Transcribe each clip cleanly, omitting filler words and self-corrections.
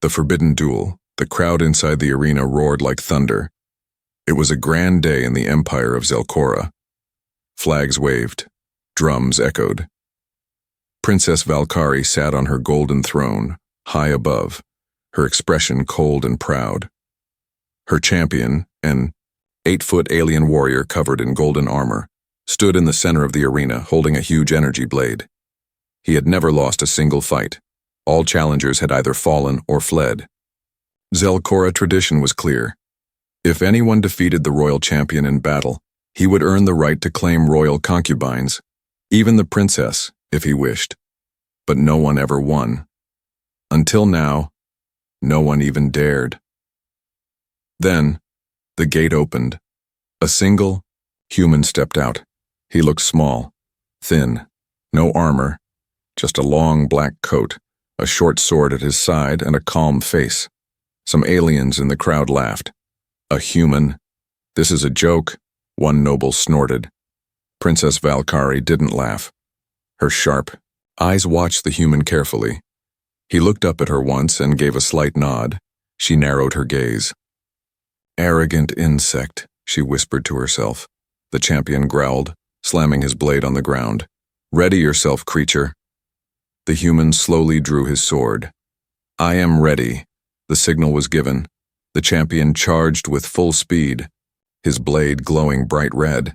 The forbidden duel. The crowd inside the arena roared like thunder. It was a grand day in the empire of Zelkora. Flags waved. Drums echoed. Princess Valkyrie sat on her golden throne, high above, her expression cold and proud. Her champion, an 8-foot alien warrior covered in golden armor, stood in the center of the arena holding a huge energy blade. He had never lost a single fight. All challengers had either fallen or fled. Zelkora tradition was clear. If anyone defeated the royal champion in battle, he would earn the right to claim royal concubines, even the princess, if he wished. But no one ever won. Until now, no one even dared. Then, the gate opened. A single human stepped out. He looked small, thin, no armor, just a long black coat, a short sword at his side, and a calm face. Some aliens in the crowd laughed. A human? This is a joke, one noble snorted. Princess Valkyrie didn't laugh. Her sharp eyes watched the human carefully. He looked up at her once and gave a slight nod. She narrowed her gaze. Arrogant insect, she whispered to herself. The champion growled, slamming his blade on the ground. Ready yourself, creature. The human slowly drew his sword. I am ready. The signal was given. The champion charged with full speed, his blade glowing bright red.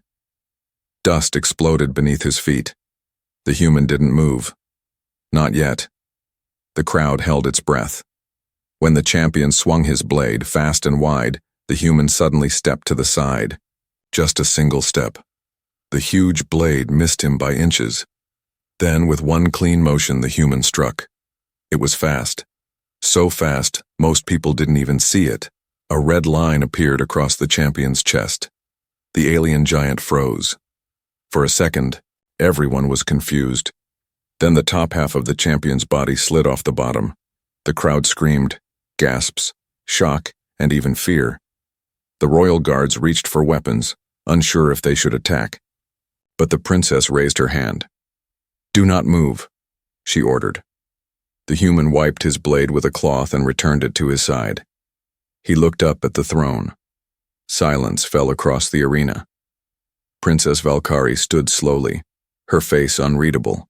Dust exploded beneath his feet. The human didn't move. Not yet. The crowd held its breath. When the champion swung his blade fast and wide, the human suddenly stepped to the side. Just a single step. The huge blade missed him by inches. Then, with one clean motion, the human struck. It was fast. So fast, most people didn't even see it. A red line appeared across the champion's chest. The alien giant froze. For a second, everyone was confused. Then the top half of the champion's body slid off the bottom. The crowd screamed, gasps, shock, and even fear. The royal guards reached for weapons, unsure if they should attack. But the princess raised her hand. Do not move, she ordered. The human wiped his blade with a cloth and returned it to his side. He looked up at the throne. Silence fell across the arena. Princess Valkyrie stood slowly, her face unreadable.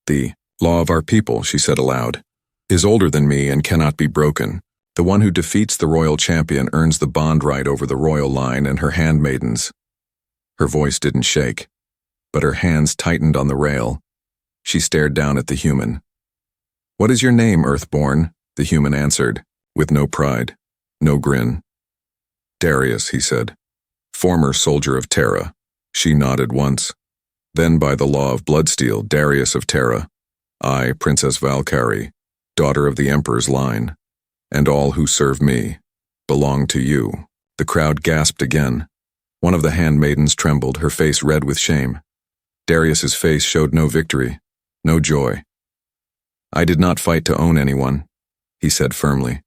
The law of our people, she said aloud, is older than me and cannot be broken. The one who defeats the royal champion earns the bond right over the royal line and her handmaidens. Her voice didn't shake, but her hands tightened on the rail. She stared down at the human. What is your name, Earthborn? The human answered, with no pride, no grin. Darius, he said. Former soldier of Terra. She nodded once. Then by the law of Bloodsteel, Darius of Terra. I, Princess Valkyrie, daughter of the Emperor's line, and all who serve me, belong to you. The crowd gasped again. One of the handmaidens trembled, her face red with shame. Darius's face showed no victory, no joy. I did not fight to own anyone, he said firmly.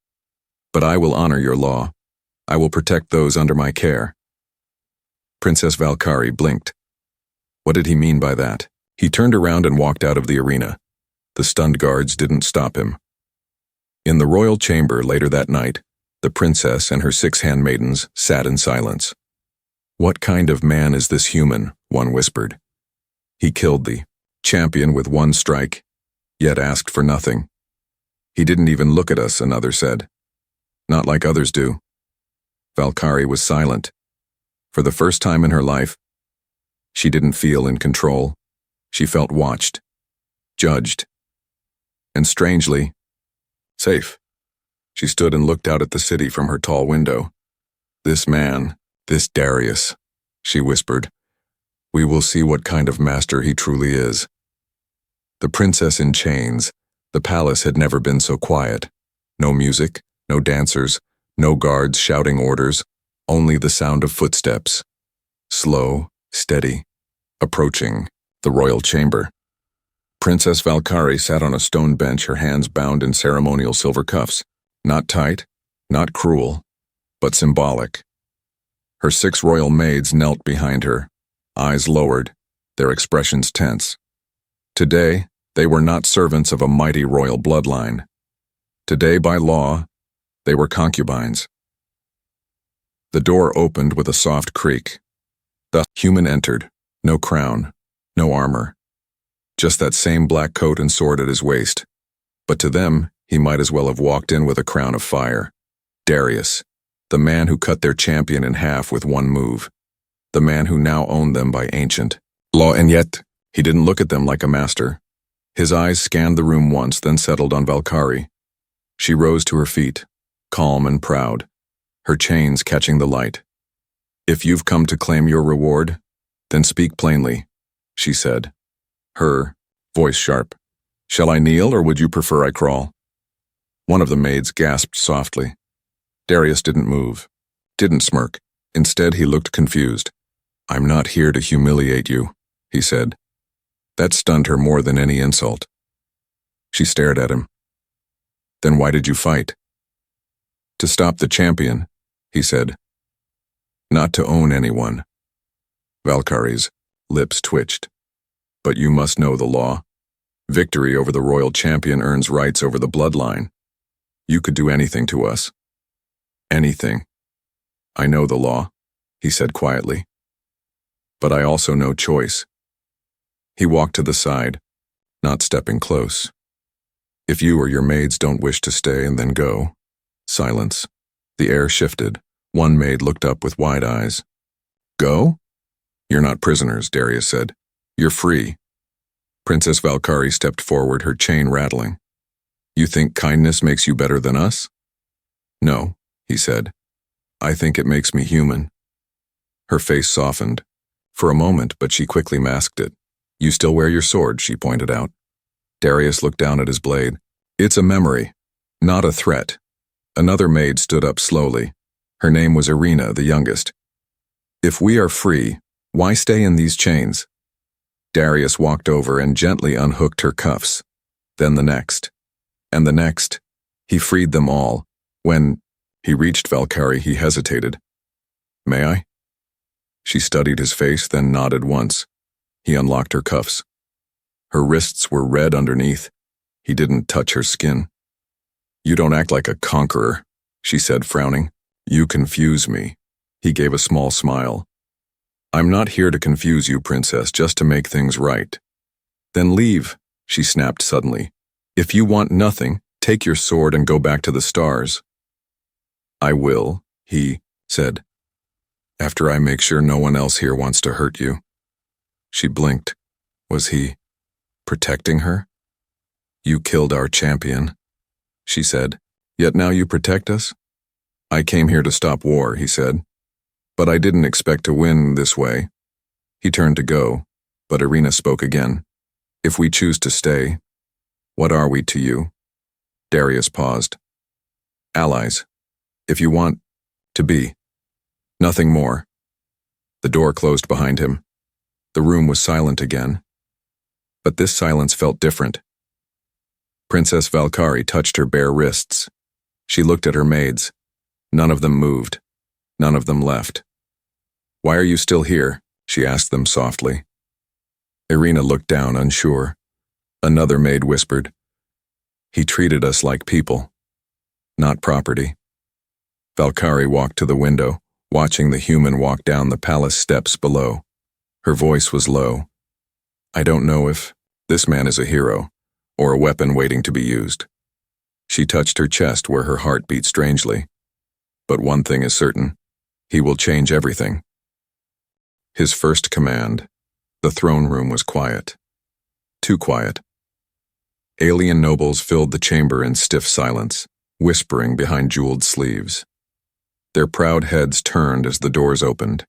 But I will honor your law. I will protect those under my care. Princess Valkyrie blinked. What did he mean by that? He turned around and walked out of the arena. The stunned guards didn't stop him. In the royal chamber later that night, the princess and her 6 handmaidens sat in silence. What kind of man is this human? One whispered. He killed the champion with one strike, yet asked for nothing. He didn't even look at us, another said. Not like others do. Valkyrie was silent. For the first time in her life, she didn't feel in control. She felt watched, judged, and strangely, safe. She stood and looked out at the city from her tall window. This man, this Darius, she whispered. We will see what kind of master he truly is. The princess in chains. The palace had never been so quiet. No music, no dancers, no guards shouting orders, only the sound of footsteps. Slow, steady, approaching the royal chamber. Princess Valkyrie sat on a stone bench, her hands bound in ceremonial silver cuffs. Not tight, not cruel, but symbolic. Her 6 royal maids knelt behind her, eyes lowered, their expressions tense. Today, they were not servants of a mighty royal bloodline. Today, by law, they were concubines. The door opened with a soft creak. The human entered, no crown, no armor. Just that same black coat and sword at his waist. But to them, he might as well have walked in with a crown of fire. Darius, the man who cut their champion in half with one move. The man who now owned them by ancient law, and yet he didn't look at them like a master. His eyes scanned the room once, then settled on Valkyrie. She rose to her feet, calm and proud, her chains catching the light. "If you've come to claim your reward, then speak plainly," she said, her voice sharp. "Shall I kneel, or would you prefer I crawl?" One of the maids gasped softly. Darius didn't move, didn't smirk. Instead, he looked confused. "I'm not here to humiliate you," he said. That stunned her more than any insult. She stared at him. "Then why did you fight?" "To stop the champion," he said. "Not to own anyone." Valkyrie's lips twitched. "But you must know the law. Victory over the royal champion earns rights over the bloodline. You could do anything to us." "Anything. I know the law," he said quietly. "But I also know choice." He walked to the side, not stepping close. "If you or your maids don't wish to stay and then go." Silence. The air shifted. One maid looked up with wide eyes. "Go?" "You're not prisoners," Darius said. "You're free." Princess Valkyrie stepped forward, her chain rattling. "You think kindness makes you better than us?" "No," he said. "I think it makes me human." Her face softened. For a moment, but she quickly masked it. "You still wear your sword," she pointed out. Darius looked down at his blade. "It's a memory, not a threat." Another maid stood up slowly. Her name was Irina, the youngest. "If we are free, why stay in these chains?" Darius walked over and gently unhooked her cuffs. Then the next. And the next. He freed them all. When he reached Valkyrie, he hesitated. "May I?" She studied his face, then nodded once. He unlocked her cuffs. Her wrists were red underneath. He didn't touch her skin. "You don't act like a conqueror," she said, frowning. "You confuse me." He gave a small smile. "I'm not here to confuse you, princess, just to make things right." "Then leave," she snapped suddenly. "If you want nothing, take your sword and go back to the stars." "I will," he said, "after I make sure no one else here wants to hurt you." She blinked. Was he protecting her? "You killed our champion," she said, "yet now you protect us?" "I came here to stop war," he said, "but I didn't expect to win this way." He turned to go, but Irina spoke again. "If we choose to stay, what are we to you?" Darius paused. "Allies, if you want to be. Nothing more." The door closed behind him. The room was silent again. But this silence felt different. Princess Valkyrie touched her bare wrists. She looked at her maids. None of them moved. None of them left. "Why are you still here?" she asked them softly. Irina looked down, unsure. Another maid whispered, "He treated us like people, not property." Valkyrie walked to the window, watching the human walk down the palace steps below. Her voice was low. "I don't know if this man is a hero, or a weapon waiting to be used." She touched her chest where her heart beat strangely. "But one thing is certain, he will change everything." His first command. The throne room was quiet. Too quiet. Alien nobles filled the chamber in stiff silence, whispering behind jeweled sleeves. Their proud heads turned as the doors opened,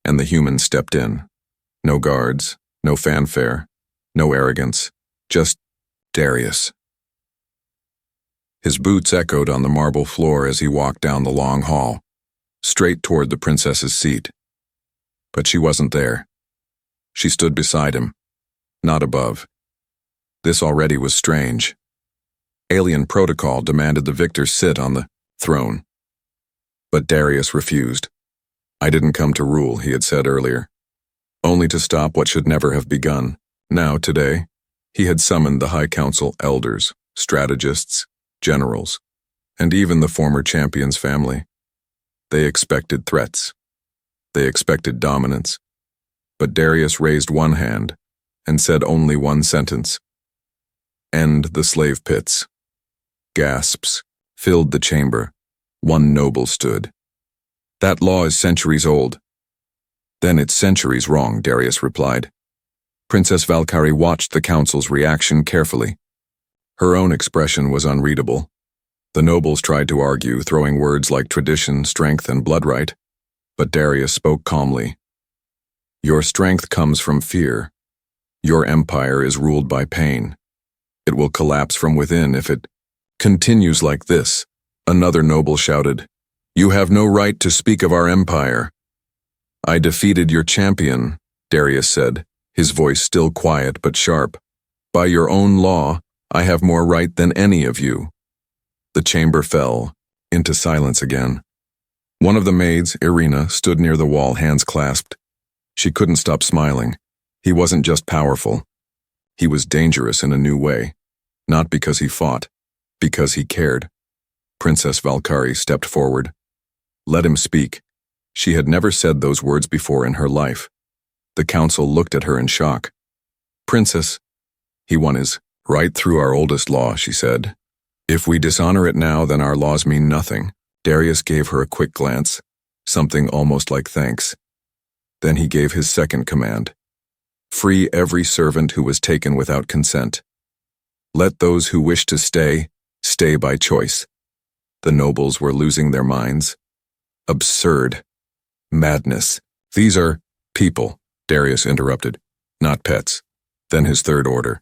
and the human stepped in. No guards, no fanfare, no arrogance, just Darius. His boots echoed on the marble floor as he walked down the long hall, straight toward the princess's seat. But she wasn't there. She stood beside him, not above. This already was strange. Alien protocol demanded the victor sit on the throne. But Darius refused. "I didn't come to rule," he had said earlier. "Only to stop what should never have begun." Now, today, he had summoned the High Council elders, strategists, generals, and even the former champion's family. They expected threats. They expected dominance. But Darius raised one hand and said only one sentence. End the slave pits. Gasps filled the chamber. One noble stood. That law is centuries old. Then it's centuries wrong, Darius replied. Princess Valkyrie watched the council's reaction carefully. Her own expression was unreadable. The nobles tried to argue, throwing words like tradition, strength, and bloodright, but Darius spoke calmly. Your strength comes from fear. Your empire is ruled by pain. It will collapse from within if it continues like this. Another noble shouted, You have no right to speak of our empire. I defeated your champion, Darius said, his voice still quiet but sharp. By your own law, I have more right than any of you. The chamber fell into silence again. One of the maids, Irina, stood near the wall, hands clasped. She couldn't stop smiling. He wasn't just powerful. He was dangerous in a new way. Not because he fought, because he cared. Princess Valkyrie stepped forward. Let him speak. She had never said those words before in her life. The council looked at her in shock. Princess, he won his right through our oldest law, she said. If we dishonor it now, then our laws mean nothing. Darius gave her a quick glance, something almost like thanks. Then he gave his second command. Free every servant who was taken without consent. Let those who wish to stay, stay by choice. The nobles were losing their minds. Absurd. Madness. These are people, Darius interrupted, not pets. Then his third order.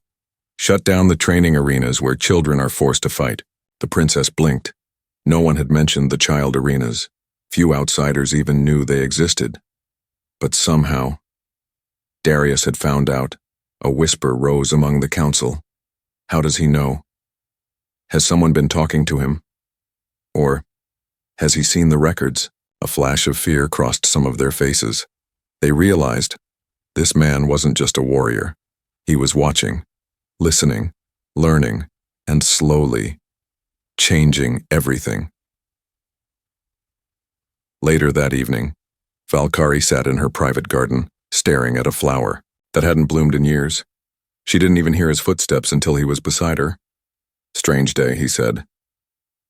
Shut down the training arenas where children are forced to fight. The princess blinked. No one had mentioned the child arenas. Few outsiders even knew they existed. But somehow, Darius had found out. A whisper rose among the council. How does he know? Has someone been talking to him? Or has he seen the records? A flash of fear crossed some of their faces. They realized this man wasn't just a warrior. He was watching, listening, learning, and slowly changing everything. Later that evening, Valkyrie sat in her private garden, staring at a flower that hadn't bloomed in years. She didn't even hear his footsteps until he was beside her. Strange day, he said.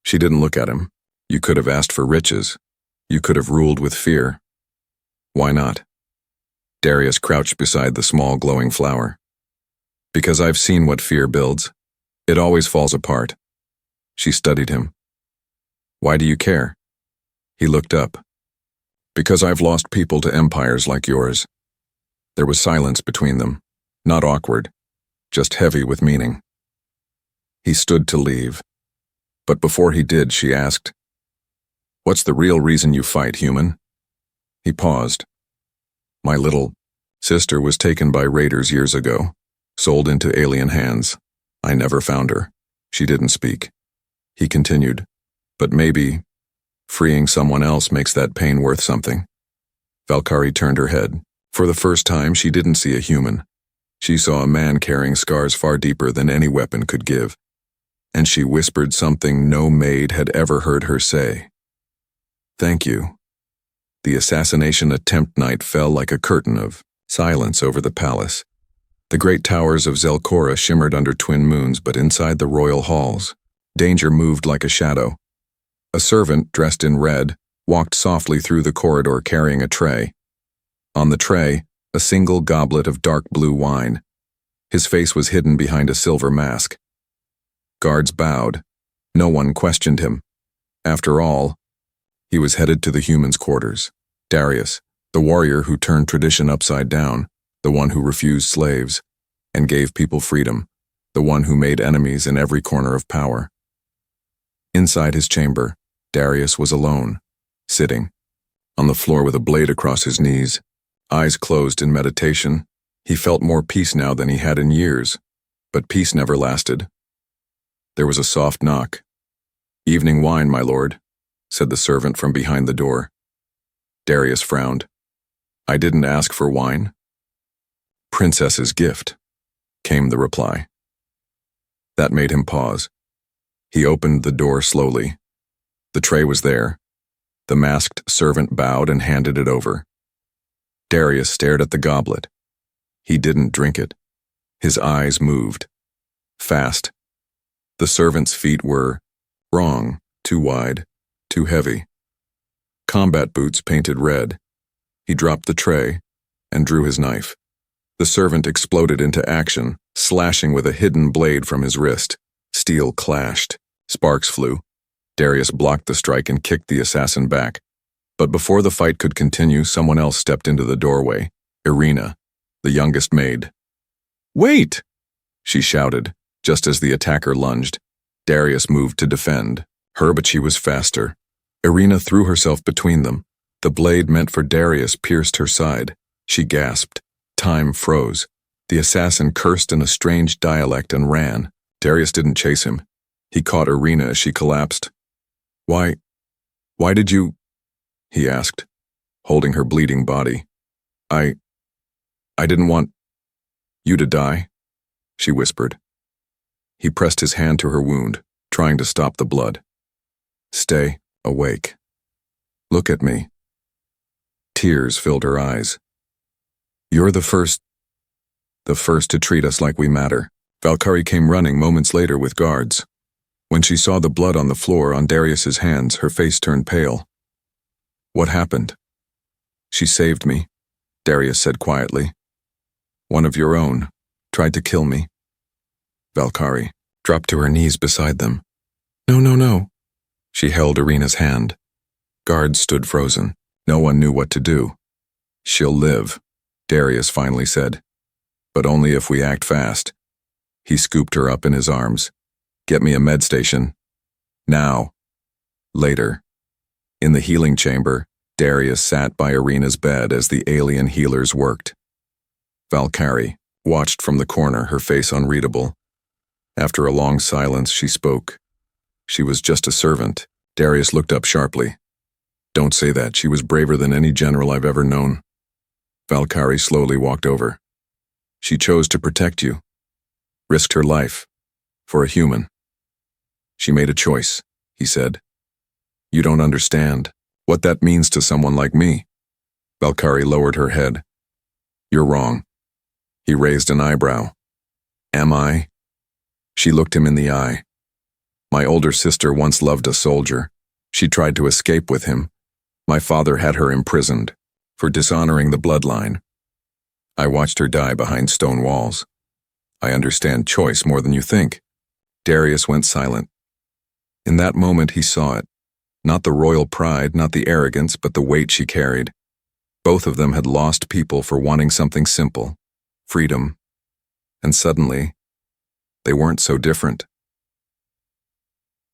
She didn't look at him. You could have asked for riches. You could have ruled with fear. Why not? Darius crouched beside the small glowing flower. Because I've seen what fear builds. It always falls apart. She studied him. Why do you care? He looked up. Because I've lost people to empires like yours. There was silence between them, not awkward, just heavy with meaning. He stood to leave. But before he did, she asked, What's the real reason you fight, human? He paused. My little sister was taken by raiders years ago, sold into alien hands. I never found her. She didn't speak. He continued, but maybe freeing someone else makes that pain worth something. Valkyrie turned her head. For the first time, she didn't see a human. She saw a man carrying scars far deeper than any weapon could give. And she whispered something no maid had ever heard her say. Thank you. The assassination attempt night fell like a curtain of silence over the palace. The great towers of Zelkora shimmered under twin moons, but inside the royal halls, danger moved like a shadow. A servant, dressed in red, walked softly through the corridor carrying a tray. On the tray, a single goblet of dark blue wine. His face was hidden behind a silver mask. Guards bowed. No one questioned him. After all, he was headed to the humans' quarters. Darius, the warrior who turned tradition upside down, the one who refused slaves and gave people freedom, the one who made enemies in every corner of power. Inside his chamber, Darius was alone, sitting, on the floor with a blade across his knees, eyes closed in meditation. He felt more peace now than he had in years, but peace never lasted. There was a soft knock. Evening wine, my lord, said the servant from behind the door. Darius frowned. I didn't ask for wine. Princess's gift, came the reply. That made him pause. He opened the door slowly. The tray was there. The masked servant bowed and handed it over. Darius stared at the goblet. He didn't drink it. His eyes moved. Fast. The servant's feet were wrong, too wide, too heavy. Combat boots painted red. He dropped the tray and drew his knife. The servant exploded into action, slashing with a hidden blade from his wrist. Steel clashed. Sparks flew. Darius blocked the strike and kicked the assassin back. But before the fight could continue, someone else stepped into the doorway. Irina, the youngest maid. "Wait!" she shouted, just as the attacker lunged. Darius moved to defend her, but she was faster. Irina threw herself between them. The blade meant for Darius pierced her side. She gasped. Time froze. The assassin cursed in a strange dialect and ran. Darius didn't chase him. He caught Irina as she collapsed. Why did you?" he asked, holding her bleeding body. I didn't want you to die," she whispered. He pressed his hand to her wound, trying to stop the blood. "Stay awake. Look at me." Tears filled her eyes. "You're the first to treat us like we matter." Valkyrie came running moments later with guards. When she saw the blood on the floor on Darius's hands, her face turned pale. "What happened?" "She saved me," Darius said quietly. "One of your own tried to kill me." Valkyrie dropped to her knees beside them. No. She held Irina's hand. Guards stood frozen. No one knew what to do. "She'll live," Darius finally said. "But only if we act fast." He scooped her up in his arms. "Get me a med station. Now." Later. In the healing chamber, Darius sat by Irina's bed as the alien healers worked. Valkyrie watched from the corner, her face unreadable. After a long silence, she spoke. "She was just a servant." Darius looked up sharply. "Don't say that. She was braver than any general I've ever known." Valkyrie slowly walked over. "She chose to protect you. Risked her life. For a human. She made a choice," he said. "You don't understand what that means to someone like me." Valkyrie lowered her head. "You're wrong." He raised an eyebrow. "Am I?" She looked him in the eye. "My older sister once loved a soldier. She tried to escape with him. My father had her imprisoned for dishonoring the bloodline. I watched her die behind stone walls. I understand choice more than you think." Darius went silent. In that moment he saw it. Not the royal pride, not the arrogance, but the weight she carried. Both of them had lost people for wanting something simple, freedom. And suddenly, they weren't so different.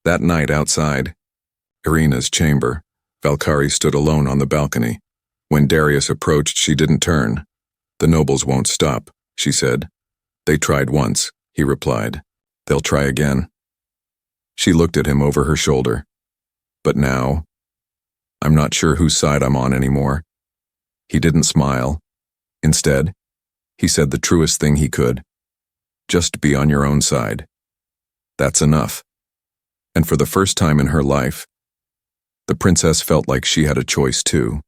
That night outside Irina's chamber, Valkyrie stood alone on the balcony. When Darius approached, she didn't turn. "The nobles won't stop," she said. "They tried once," he replied. "They'll try again." She looked at him over her shoulder. "But now, I'm not sure whose side I'm on anymore." He didn't smile. Instead, he said the truest thing he could. "Just be on your own side. That's enough." And for the first time in her life, the princess felt like she had a choice too.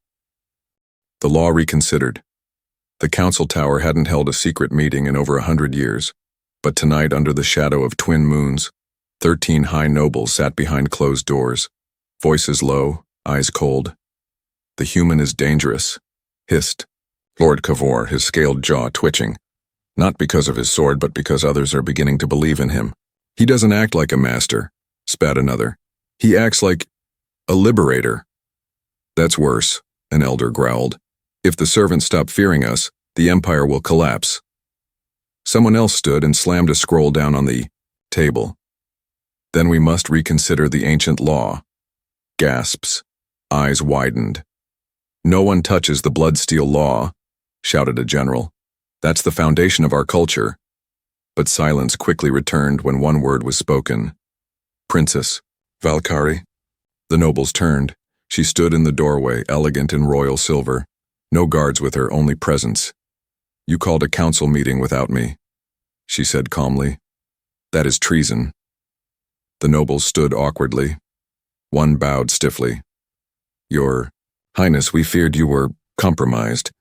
The law reconsidered. The council tower hadn't held a secret meeting in over 100 years, but tonight, under the shadow of twin moons, 13 high nobles sat behind closed doors, voices low, eyes cold. "The human is dangerous," hissed Lord Cavor, his scaled jaw twitching. "Not because of his sword, but because others are beginning to believe in him." "He doesn't act like a master," spat another. "He acts like a liberator." "That's worse," an elder growled. "If the servants stop fearing us, the empire will collapse." Someone else stood and slammed a scroll down on the table. "Then we must reconsider the ancient law." Gasps. Eyes widened. "No one touches the blood-steel law," shouted a general. "That's the foundation of our culture." But silence quickly returned when one word was spoken. "Princess Valkyrie." The nobles turned. She stood in the doorway, elegant in royal silver. No guards with her, only presence. "You called a council meeting without me," she said calmly. "That is treason." The nobles stood awkwardly. One bowed stiffly. "Your Highness, we feared you were compromised."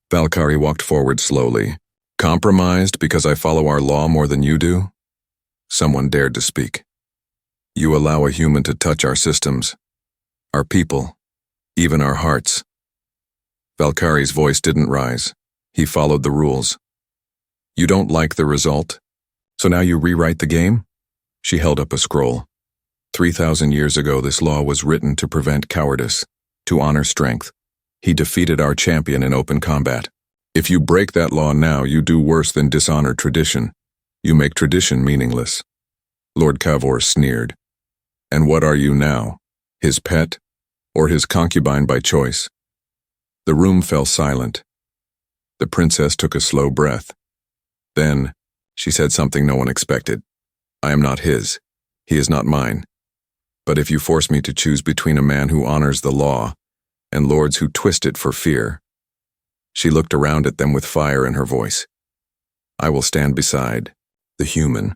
Valkyrie walked forward slowly. "Compromised because I follow our law more than you do?" Someone dared to speak. "You allow a human to touch our systems, our people, even our hearts." Valkyrie's voice didn't rise. He followed the rules. "You don't like the result? So now you rewrite the game?" She held up a scroll. 3,000 years ago, this law was written to prevent cowardice, to honor strength. He defeated our champion in open combat. If you break that law now, you do worse than dishonor tradition. You make tradition meaningless. Lord Cavor sneered. "And what are you now? His pet? Or his concubine by choice?" The room fell silent. The princess took a slow breath. Then, she said something no one expected. "I am not his. He is not mine. But if you force me to choose between a man who honors the law and lords who twist it for fear..." She looked around at them with fire in her voice. "I will stand beside the human."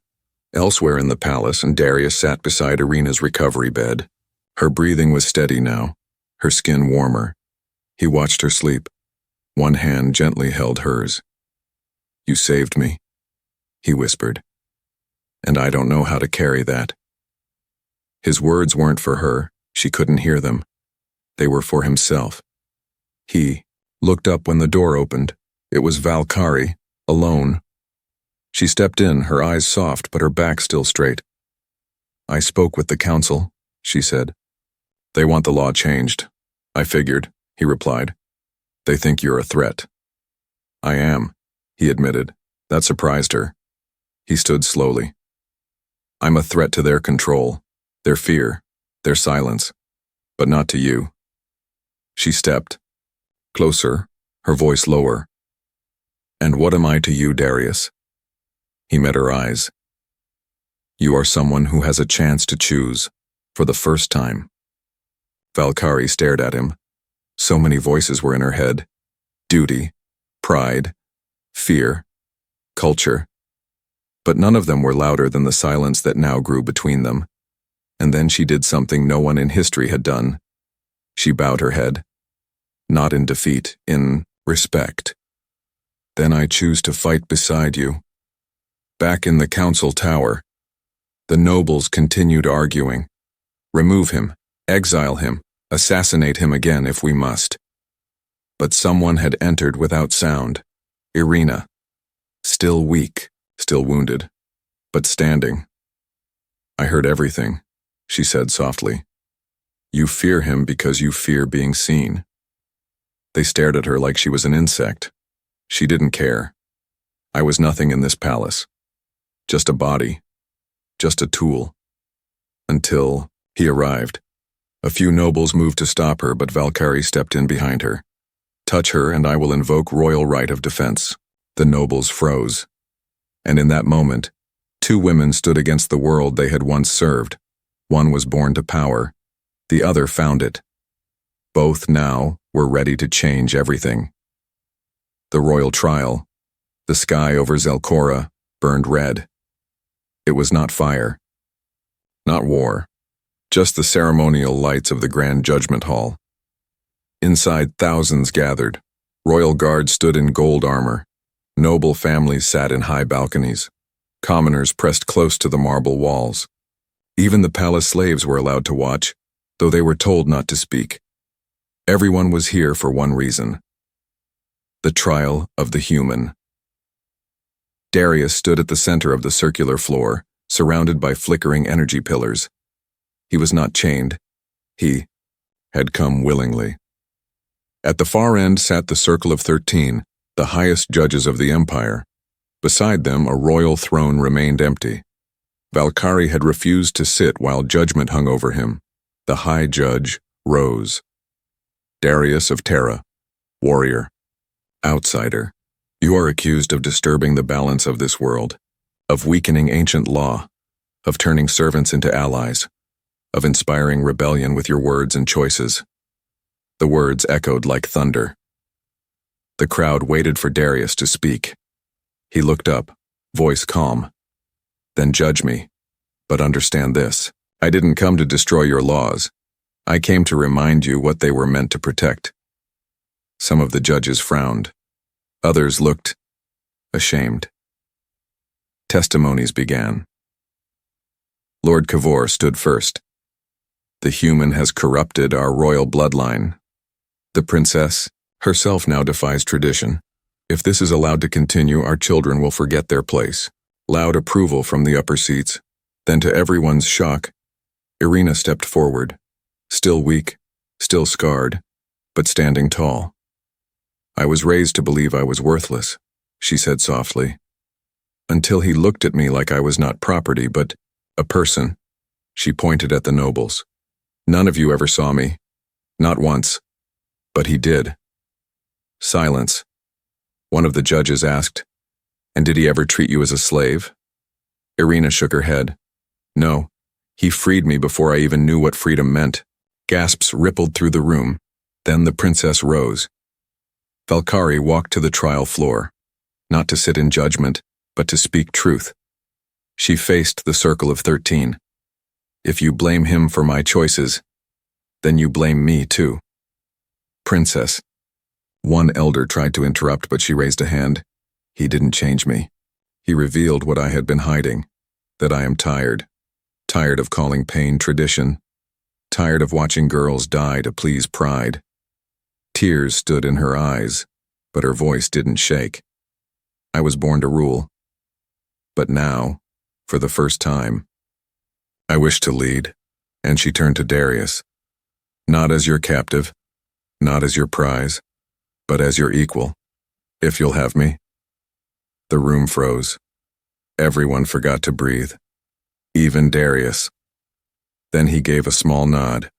Elsewhere in the palace, and Darius sat beside Irina's recovery bed. Her breathing was steady now, her skin warmer. He watched her sleep. One hand gently held hers. "You saved me," he whispered. "And I don't know how to carry that." His words weren't for her. She couldn't hear them. They were for himself. He looked up when the door opened. It was Valkyrie, alone. She stepped in, her eyes soft but her back still straight. "I spoke with the council," she said. "They want the law changed." "I figured," he replied. "They think you're a threat." "I am," he admitted. That surprised her. He stood slowly. "I'm a threat to their control, their fear, their silence, but not to you." She stepped closer, her voice lower. "And what am I to you, Darius?" He met her eyes. "You are someone who has a chance to choose, for the first time." Valkyrie stared at him. So many voices were in her head. Duty, pride, fear, culture. But none of them were louder than the silence that now grew between them. And then she did something no one in history had done. She bowed her head. Not in defeat, in respect. "Then I choose to fight beside you." Back in the council tower, the nobles continued arguing. Remove him, exile him, assassinate him again if we must. But someone had entered without sound. Irina. Still weak, still wounded, but standing. "I heard everything," she said softly. "You fear him because you fear being seen." They stared at her like she was an insect. She didn't care. "I was nothing in this palace. Just a body. Just a tool." Until he arrived. A few nobles moved to stop her, but Valkyrie stepped in behind her. "Touch her, and I will invoke royal right of defense." The nobles froze. And in that moment, two women stood against the world they had once served. One was born to power. The other found it. Both now were ready to change everything. The royal trial. The sky over Zelkora burned red. It was not fire. Not war. Just the ceremonial lights of the Grand Judgment Hall. Inside, thousands gathered. Royal guards stood in gold armor. Noble families sat in high balconies. Commoners pressed close to the marble walls. Even the palace slaves were allowed to watch, though they were told not to speak. Everyone was here for one reason. The trial of the human. Darius stood at the center of the circular floor, surrounded by flickering energy pillars. He was not chained. He had come willingly. At the far end sat the Circle of 13, the highest judges of the empire. Beside them, a royal throne remained empty. Valkyrie had refused to sit while judgment hung over him. The high judge rose. Darius of Terra, warrior, outsider. You are accused of disturbing the balance of this world, of weakening ancient law, of turning servants into allies, of inspiring rebellion with your words and choices. The words echoed like thunder. The crowd waited for Darius to speak. He looked up, voice calm. Then judge me. But understand this. I didn't come to destroy your laws. I came to remind you what they were meant to protect. Some of the judges frowned. Others looked ashamed. Testimonies began. Lord Cavor stood first. The human has corrupted our royal bloodline. The princess herself now defies tradition. If this is allowed to continue, our children will forget their place. Loud approval from the upper seats. Then, to everyone's shock, Irina stepped forward, still weak, still scarred, but standing tall. I was raised to believe I was worthless, she said softly, until he looked at me like I was not property, but a person. She pointed at the nobles. None of you ever saw me. Not once. But he did. Silence. One of the judges asked, "And did he ever treat you as a slave?" Irina shook her head. "No. He freed me before I even knew what freedom meant." Gasps rippled through the room. Then the princess rose. Valkyrie walked to the trial floor, not to sit in judgment, but to speak truth. She faced the circle of 13. "If you blame him for my choices, then you blame me too." "Princess." One elder tried to interrupt, but she raised a hand. "He didn't change me. He revealed what I had been hiding, that I am tired. Tired of calling pain tradition. Tired of watching girls die to please pride." Tears stood in her eyes, but her voice didn't shake. "I was born to rule. But now, for the first time, I wish to lead." And she turned to Darius. "Not as your captive, not as your prize, but as your equal, if you'll have me." The room froze. Everyone forgot to breathe. Even Darius. Then he gave a small nod.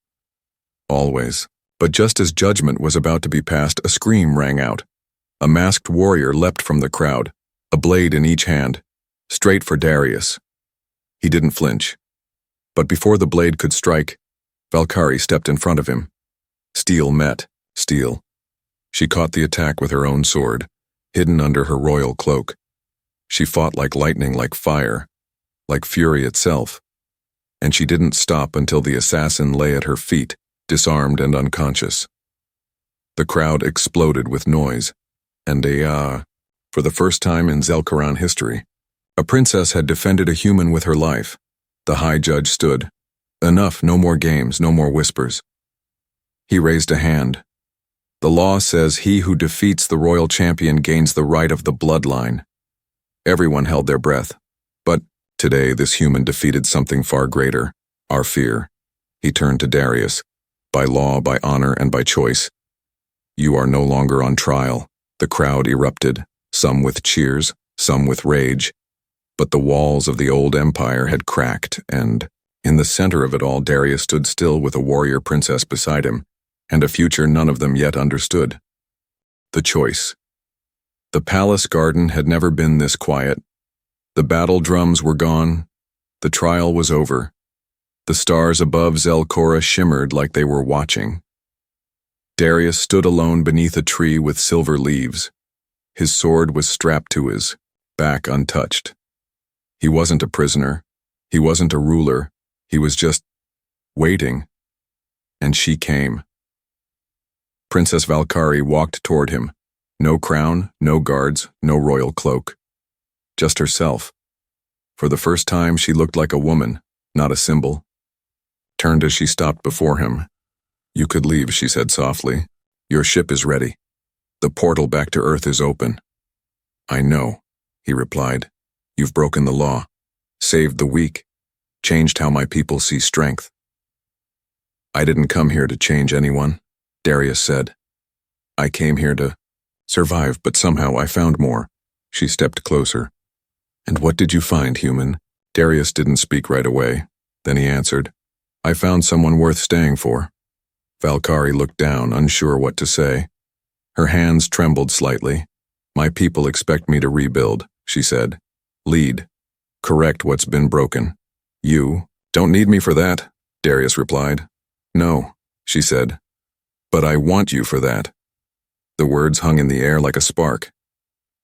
"Always." But just as judgment was about to be passed, a scream rang out. A masked warrior leapt from the crowd, a blade in each hand, straight for Darius. He didn't flinch. But before the blade could strike, Valkyrie stepped in front of him. Steel met steel. She caught the attack with her own sword, hidden under her royal cloak. She fought like lightning, like fire, like fury itself. And she didn't stop until the assassin lay at her feet, disarmed and unconscious. The crowd exploded with noise, and for the first time in Zelkoran history, a princess had defended a human with her life. The high judge stood. "Enough, no more games, no more whispers." He raised a hand. "The law says he who defeats the royal champion gains the right of the bloodline." Everyone held their breath. But today this human defeated something far greater, our fear. He turned to Darius. "By law, by honor, and by choice, you are no longer on trial." The crowd erupted, some with cheers, some with rage. But the walls of the old empire had cracked, and in the center of it all, Darius stood still with a warrior princess beside him, and a future none of them yet understood. The choice. The palace garden had never been this quiet. The battle drums were gone. The trial was over. The stars above Zelkora shimmered like they were watching. Darius stood alone beneath a tree with silver leaves. His sword was strapped to his back untouched. He wasn't a prisoner. He wasn't a ruler. He was just waiting. And she came. Princess Valkyrie walked toward him. No crown, no guards, no royal cloak. Just herself. For the first time, she looked like a woman, not a symbol. Turned as she stopped before him. "You could leave," she said softly. "Your ship is ready. The portal back to Earth is open." "I know," he replied. "You've broken the law, saved the weak, changed how my people see strength." "I didn't come here to change anyone," Darius said. "I came here to survive, but somehow I found more." She stepped closer. "And what did you find, human?" Darius didn't speak right away. Then he answered, "I found someone worth staying for." Valkyrie looked down, unsure what to say. Her hands trembled slightly. "My people expect me to rebuild," she said. "Lead. Correct what's been broken." "You don't need me for that," Darius replied. "No," she said. "But I want you for that." The words hung in the air like a spark.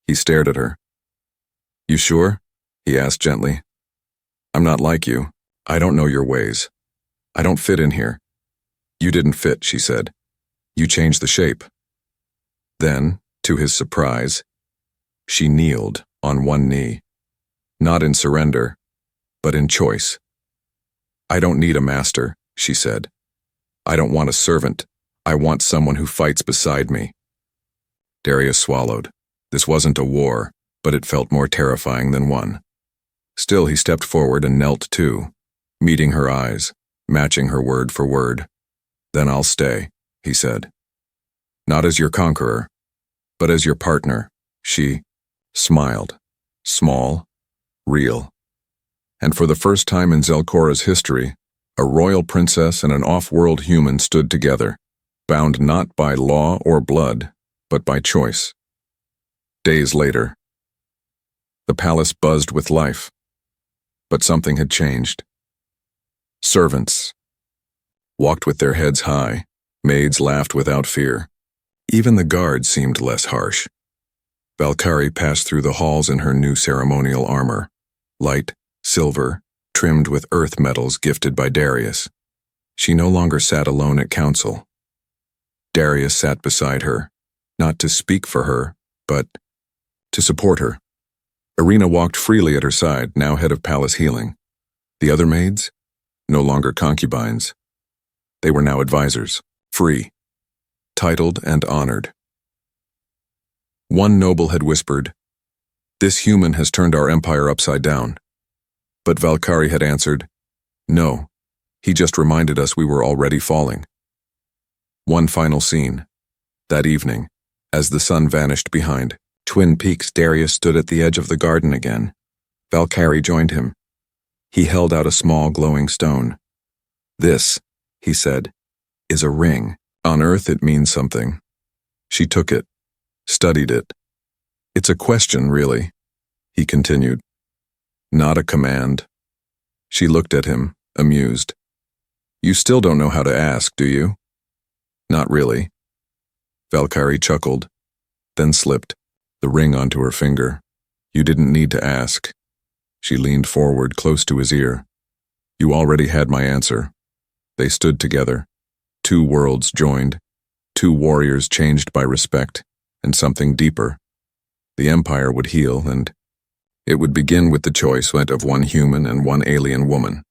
He stared at her. "You sure?" he asked gently. "I'm not like you. I don't know your ways. I don't fit in here. You didn't fit, she said. You changed the shape. Then, to his surprise, she kneeled on one knee, not in surrender, but in choice. I don't need a master, she said. I don't want a servant. I want someone who fights beside me. Darius swallowed. This wasn't a war, but it felt more terrifying than one. Still, he stepped forward and knelt too, meeting her eyes, matching her word for word. Then I'll stay, he said. Not as your conqueror, but as your partner. She smiled, small, real. And for the first time in Zelcora's history, a royal princess and an off-world human stood together, bound not by law or blood, but by choice. Days later, the palace buzzed with life, but something had changed. Servants walked with their heads high, maids laughed without fear. Even the guards seemed less harsh. Valkyrie passed through the halls in her new ceremonial armor, light, silver, trimmed with earth metals gifted by Darius. She no longer sat alone at council. Darius sat beside her, not to speak for her, but to support her. Irina walked freely at her side, now head of palace healing. The other maids? No longer concubines. They were now advisors, free, titled and honored. One noble had whispered, "This human has turned our empire upside down." But Valkyrie had answered, "No, he just reminded us we were already falling." One final scene. That evening, as the sun vanished behind Twin Peaks, Darius stood at the edge of the garden again. Valkyrie joined him. He held out a small glowing stone. "This," he said, "is a ring. On Earth it means something." She took it, studied it. "It's a question, really," he continued. "Not a command." She looked at him, amused. "You still don't know how to ask, do you?" "Not really." Valkyrie chuckled, then slipped the ring onto her finger. "You didn't need to ask." She leaned forward, close to his ear. "You already had my answer." They stood together. Two worlds joined. Two warriors changed by respect and something deeper. The empire would heal, and it would begin with the choice of one human and one alien woman.